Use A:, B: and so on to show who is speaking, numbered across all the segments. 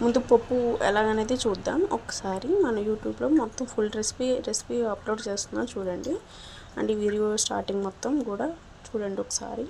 A: ముందు పప్పు ఎలాగనేది చూద్దాం ఒకసారి. మన యూట్యూబ్లో మొత్తం ఫుల్ రెసిపీ అప్లోడ్ చేస్తున్నాను చూడండి. అండ్ ఈ వీడియో స్టార్టింగ్ మొత్తం కూడా చూడండి ఒకసారి.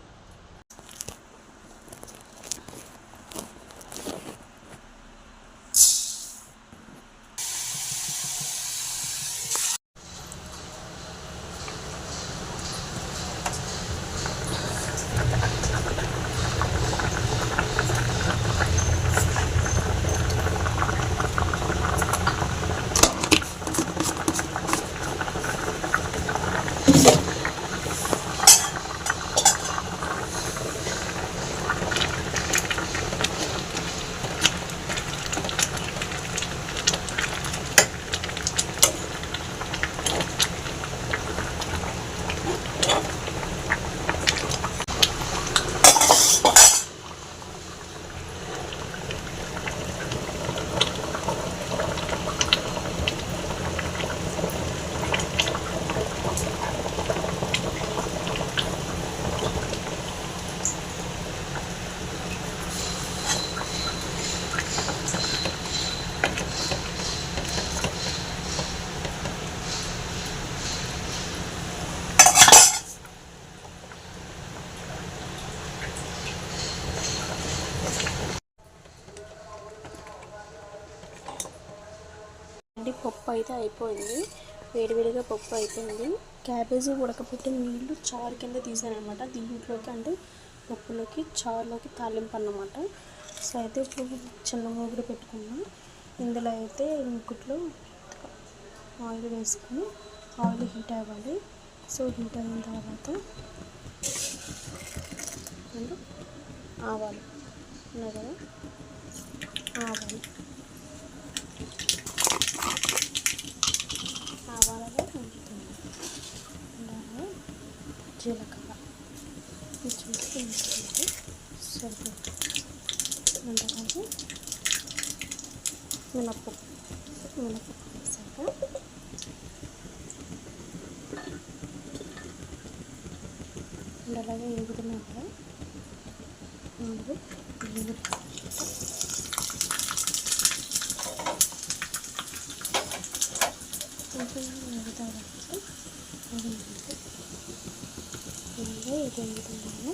A: పప్పు అయితే అయిపోయింది, వేడివేడిగా పప్పు అయిపోయింది. క్యాబేజీ ఉడకపెట్టిన నీళ్ళు చారు కింద తీసాను అనమాట. దీంట్లోకి అంటే పప్పులోకి చారులోకి తాలింపు అన్నమాట. సో అయితే ఇప్పుడు చిన్న మూగుడు పెట్టుకున్నాం. ఇందులో అయితే ముక్కుట్లో ఆయిల్ వేసుకొని ఆయిల్ హీట్ అవ్వాలి. సో హీట్ అయిన తర్వాత అంటే ఆవాలు ఉన్నాయి కదా, ఆవాలలో ఉంటుంది. అలాగే జీలకర్ర చూసి వేసుకుంటే సరిపోతుంది. అలాగే మినప్పప్పు వేసాక అలాగే ఎగుతున్నాక 4 ఎగుతున్నాను.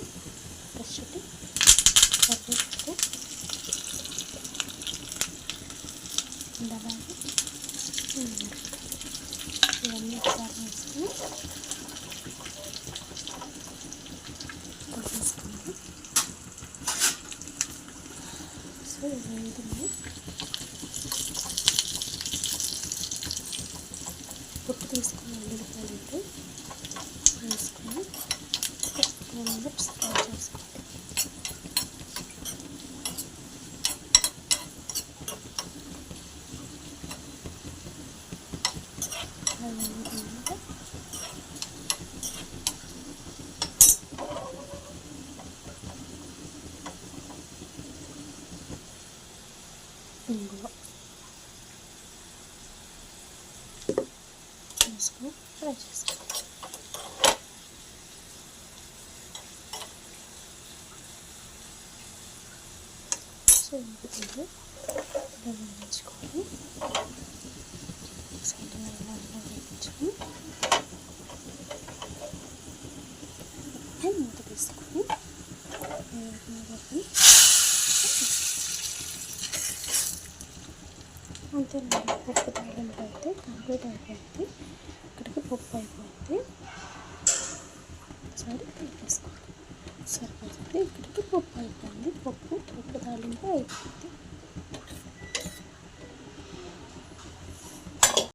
A: ఫస్ట్ కరివేపాకు అలాగే ఇవన్నీ ఒకసారి వేసుకొని వేసుకున్నాను. సో ఇవన్నీ పొట్టు తీసుకుని ఉల్లిపాయలు వేసుకొని 2 minutes ఫ్రై చేసుకోండి. ఇంగువ వేసుకొని ఫ్రై చేసుకోండి. సో ఇంకొకటి వేయించుకొని సైడ్ వేయించుకొని మూత తీసుకొని అంతేనండి. పప్పు తాలింపు అయితే కంప్లీట్ అయిపోయింది. ఇక్కడికి పప్పు అయిపోయింది. సరే కలిపేసుకోండి, సరిపోతుంది. ఇక్కడికి పప్పు అయిపోయింది. పప్పు తాలింపు అయిపోయింది.